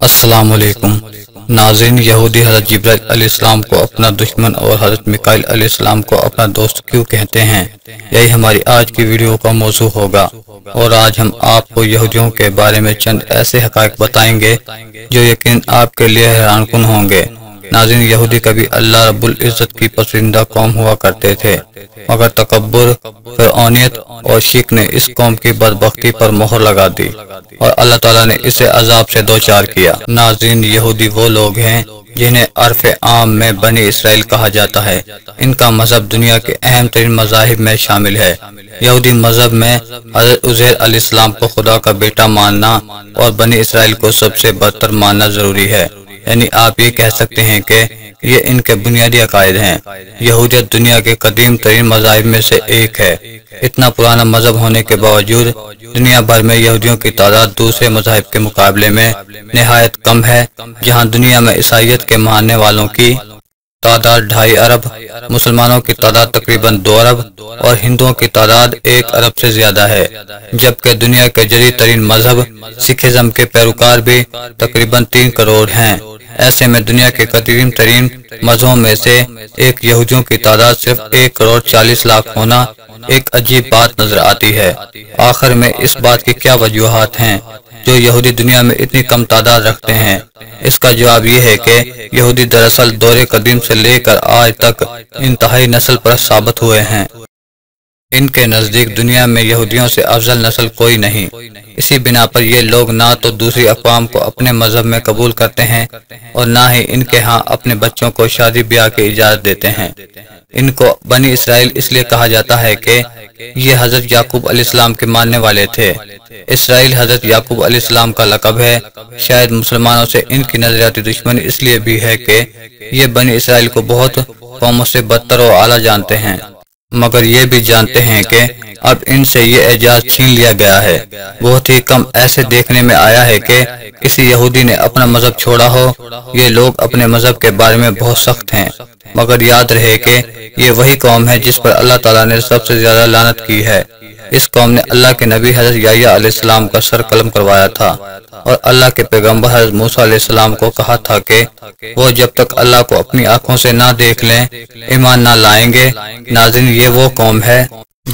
السلام علیکم ناظرین، یہودی حضرت جبرائیل علیہ السلام کو اپنا دشمن اور حضرت میکائیل علیہ السلام کو اپنا دوست کیوں کہتے ہیں؟ یہی ہماری آج کی ویڈیو کا موضوع ہوگا، اور آج ہم آپ کو یہودیوں کے بارے میں چند ایسے حقائق بتائیں گے جو یقیناً آپ کے لیے حیران کن ہوں گے۔ ناظرین، یہودی کبھی اللہ رب العزت کی پسندیدہ قوم ہوا کرتے تھے، مگر تکبر، فرعونیت اور شرک نے اس قوم کی بدبختی پر مہر لگا دی اور اللہ تعالیٰ نے اسے عذاب سے دوچار کیا۔ ناظرین، یہودی وہ لوگ ہیں جنہیں عرف عام میں بنی اسرائیل کہا جاتا ہے۔ ان کا مذہب دنیا کے اہم ترین مذاہب میں شامل ہے۔ یہودی مذہب میں حضرت عزیر علیہ السلام کو خدا کا بیٹا ماننا اور بنی اسرائیل کو سب سے برتر ماننا ضروری ہے، یعنی آپ یہ کہہ سکتے ہیں کہ یہ ان کے بنیادی عقائد ہیں۔ یہودیت دنیا کے قدیم ترین مذاہب میں سے ایک ہے۔ اتنا پرانا مذہب ہونے کے باوجود دنیا بھر میں یہودیوں کی تعداد دوسرے مذاہب کے مقابلے میں نہایت کم ہے۔ جہاں دنیا میں عیسائیت کے ماننے والوں کی تعداد 2.5 ارب، مسلمانوں کی تعداد تقریباً 2 ارب اور ہندوؤں کی تعداد 1 ارب سے زیادہ ہے، جبکہ دنیا کے جدید ترین مذہب سکھزم کے پیروکار بھی تقریباً 3 کروڑ ہیں۔ ایسے میں دنیا کے قدیم ترین مذہبوں میں سے ایک یہودیوں کی تعداد صرف 1 کروڑ 40 لاکھ ہونا ایک عجیب بات نظر آتی ہے۔ آخر میں اس بات کی کیا وجوہات ہیں جو یہودی دنیا میں اتنی کم تعداد رکھتے ہیں؟ اس کا جواب یہ ہے کہ یہودی دراصل دور قدیم سے لے کر آج تک انتہائی نسل پرست ثابت ہوئے ہیں۔ ان کے نزدیک دنیا میں یہودیوں سے افضل نسل کوئی نہیں۔ اسی بنا پر یہ لوگ نہ تو دوسری اقوام کو اپنے مذہب میں قبول کرتے ہیں اور نہ ہی ان کے ہاں اپنے بچوں کو شادی بیاہ کی اجازت دیتے ہیں۔ ان کو بنی اسرائیل اس لیے کہا جاتا ہے کہ یہ حضرت یعقوب علیہ السلام کے ماننے والے تھے۔ اسرائیل حضرت یعقوب علیہ السلام کا لقب ہے۔ شاید مسلمانوں سے ان کی نظریاتی دشمنی اس لیے بھی ہے کہ یہ بنی اسرائیل کو بہت قوموں سے بدتر و اعلیٰ جانتے ہیں، مگر یہ بھی جانتے ہیں کہ اب ان سے یہ اعزاز چھین لیا گیا ہے۔ بہت ہی کم ایسے دیکھنے میں آیا ہے کہ کسی یہودی نے اپنا مذہب چھوڑا ہو۔ یہ لوگ اپنے مذہب کے بارے میں بہت سخت ہیں، مگر یاد رہے کہ یہ وہی قوم ہے جس پر اللہ تعالیٰ نے سب سے زیادہ لعنت کی ہے۔ اس قوم نے اللہ کے نبی حضرت یحییٰ علیہ السلام کا سر قلم کروایا تھا اور اللہ کے پیغمبر حضرت موسیٰ علیہ السلام کو کہا تھا کہ وہ جب تک اللہ کو اپنی آنکھوں سے نہ دیکھ لیں ایمان نہ لائیں گے۔ ناظرین، یہ وہ قوم ہے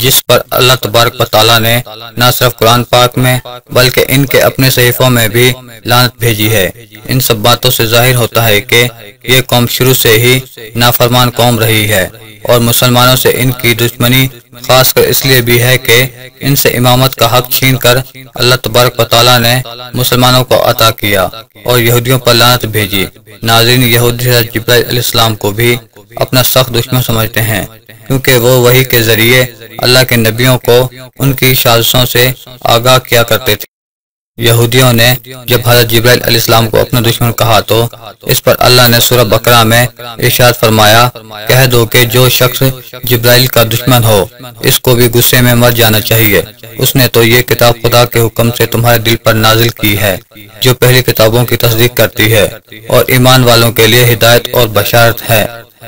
جس پر اللہ تبارک و تعالیٰ نے نہ صرف قرآن پاک میں بلکہ ان کے اپنے صحیفوں میں بھی لعنت بھیجی ہے۔ ان سب باتوں سے ظاہر ہوتا ہے کہ یہ قوم شروع سے ہی نافرمان قوم رہی ہے، اور مسلمانوں سے ان کی دشمنی خاص کر اس لیے بھی ہے کہ ان سے امامت کا حق چھین کر اللہ تبارک و تعالیٰ نے مسلمانوں کو عطا کیا اور یہودیوں پر لعنت بھیجی۔ ناظرین، یہودی حضرت جبرائیل علیہ السلام کو بھی اپنا سخت دشمن سمجھتے ہیں، کیونکہ وہ وحی کے ذریعے اللہ کے نبیوں کو ان کی سازشوں سے آگاہ کیا کرتے تھے۔ یہودیوں نے جب حضرت جبرائیل علیہ السلام کو اپنا دشمن کہا تو اس پر اللہ نے سورہ بقرہ میں ارشاد فرمایا، کہہ دو کہ جو شخص جبرائیل کا دشمن ہو اس کو بھی غصے میں مر جانا چاہیے۔ اس نے تو یہ کتاب خدا کے حکم سے تمہارے دل پر نازل کی ہے جو پہلی کتابوں کی تصدیق کرتی ہے اور ایمان والوں کے لیے ہدایت اور بشارت ہے۔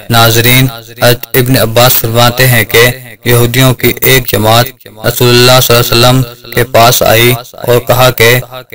ناظرین، حضرت ابن عباس فرماتے ہیں کہ یہودیوں کی ایک جماعت رسول اللہ صلی اللہ علیہ وسلم کے پاس آئی اور کہا کہ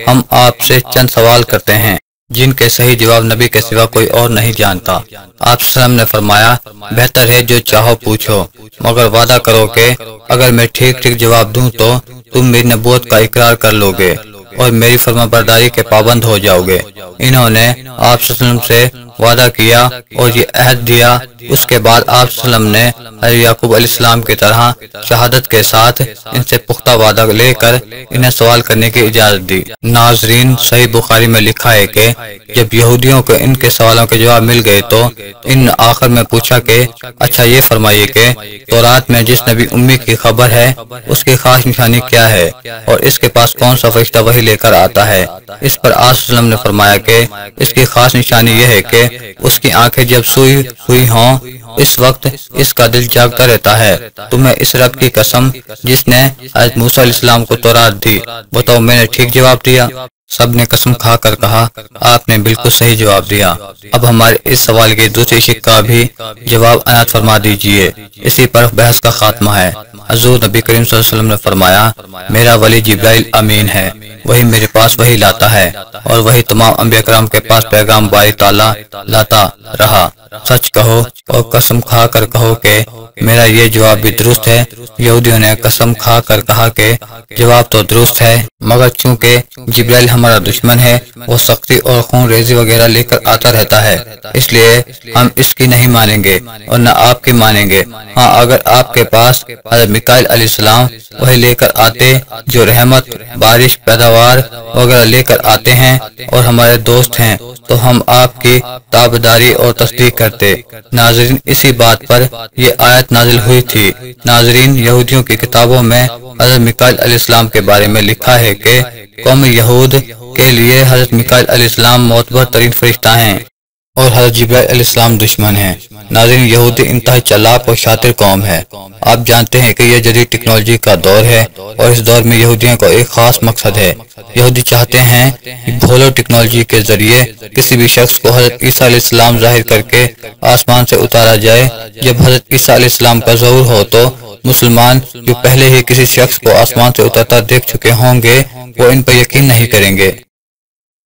ہم آپ سے چند سوال کرتے ہیں جن کے صحیح جواب نبی کے سوا کوئی اور نہیں جانتا۔ آپ صلی اللہ علیہ وسلم نے فرمایا، بہتر ہے جو چاہو پوچھو، مگر وعدہ کرو کہ اگر میں ٹھیک جواب دوں تو تم میری نبوت کا اقرار کر لو گے اور میری فرما برداری کے پابند ہو جاؤ گے۔ انہوں نے آپ صلی اللہ علیہ وسلم سے وعدہ کیا اور یہ عہد دیا۔ اس کے بعد آپ صلی اللہ علیہ وسلم نے حضرت یعقوب علیہ السلام کی طرح شہادت کے ساتھ ان سے پختہ وعدہ لے کر انہیں سوال کرنے کی اجازت دی۔ ناظرین، صحیح بخاری میں لکھا ہے کہ جب یہودیوں کو ان کے سوالوں کے جواب مل گئے تو ان نے آخر میں پوچھا کہ اچھا یہ فرمائیے کہ تورات میں جس نبی امی کی خبر ہے اس کی خاص نشانی کیا ہے اور اس کے پاس کون سا فرشتہ وحی لے کر آتا ہے؟ اس پر آپ صلی اللہ علیہ وسلم نے فرمایا کہ اس کی خاص نشانی یہ ہے کہ اس کی آنکھیں جب سوئی ہوئی ہوں اس وقت اس کا دل جاگتا رہتا ہے۔ تمہیں اس رب کی قسم جس نے حضرت موسیٰ علیہ السلام کو تورات دی، بتاؤ میں نے ٹھیک جواب دیا؟ سب نے قسم کھا کر کہا، آپ نے بالکل صحیح جواب دیا۔ اب ہمارے اس سوال کے دوسری شق کا بھی جواب عنایت فرما دیجئے۔ اسی پر بحث کا خاتمہ ہے۔ حضور نبی کریم صلی اللہ علیہ وسلم نے فرمایا، میرا ولی جبرائیل امین ہے، وہی میرے پاس وہی لاتا ہے، اور وہی تمام انبیاء کرام کے پاس پیغام باری تعالیٰ لاتا رہا۔ سچ کہو اور قسم کھا کر کہو کہ میرا یہ جواب بھی درست ہے۔ یہودیوں نے قسم کھا کر کہا کہ جواب تو درست ہے، مگر چونکہ جبرائیل ہمارا دشمن ہے، وہ سختی اور خون ریزی وغیرہ لے کر آتا رہتا ہے، اس لیے ہم اس کی نہیں مانیں گے اور نہ آپ کی مانیں گے۔ ہاں، اگر آپ کے پاس حضرت میکائیل علیہ السلام وہی لے کر آتے جو رحمت، بارش، پیداوار وغیرہ لے کر آتے ہیں اور ہمارے دوست ہیں، تو ہم آپ کی تابعداری اور تصدیق کرتے۔ ناظرین، اسی بات پر یہ آیت نازل ہوئی تھی۔ ناظرین، یہودیوں کی کتابوں میں حضرت میکائیل علیہ السلام کے بارے میں لکھا ہے کہ قوم یہود کے لیے حضرت میکائیل علیہ السلام معتبر ترین فرشتہ ہیں اور حضرت جبرائیل علیہ السلام دشمن ہیں۔ ناظرین، یہودی انتہائی چالاک اور شاطر قوم ہے۔ آپ جانتے ہیں کہ یہ جدید ٹیکنالوجی کا دور ہے اور اس دور میں یہودیوں کا ایک خاص مقصد ہے۔ یہودی چاہتے ہیں کہ بھولو ٹیکنالوجی کے ذریعے کسی بھی شخص کو حضرت عیسیٰ علیہ السلام ظاہر کر کے آسمان سے اتارا جائے۔ جب حضرت عیسیٰ علیہ السلام کا ظہور ہو تو مسلمان جو پہلے ہی کسی شخص کو آسمان سے اترتا دیکھ چکے ہوں گے، وہ ان پر یقین نہیں کریں گے،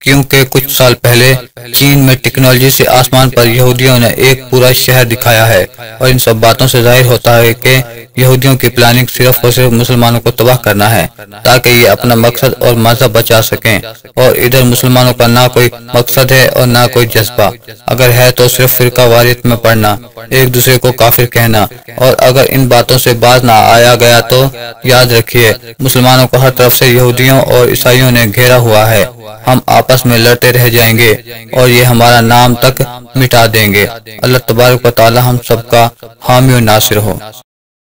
کیونکہ کچھ سال پہلے چین میں ٹیکنالوجی سے آسمان پر یہودیوں نے ایک پورا شہر دکھایا ہے، اور ان سب باتوں سے ظاہر ہوتا ہے کہ یہودیوں کی پلاننگ صرف اور صرف مسلمانوں کو تباہ کرنا ہے تاکہ یہ اپنا مقصد اور مذہب بچا سکیں، اور ادھر مسلمانوں کا نہ کوئی مقصد ہے اور نہ کوئی جذبہ، اگر ہے تو صرف فرقہ واریت میں پڑھنا، ایک دوسرے کو کافر کہنا، اور اگر ان باتوں سے باز نہ آیا گیا تو یاد رکھیے مسلمانوں کو ہر طرف سے یہودیوں اور عیسائیوں نے گھیرا ہوا ہے۔ ہم آپس میں لڑتے رہ جائیں گے اور یہ ہمارا نام تک مٹا دیں گے۔ اللہ تبارک و تعالی ہم سب کا حامی و ناصر ہو۔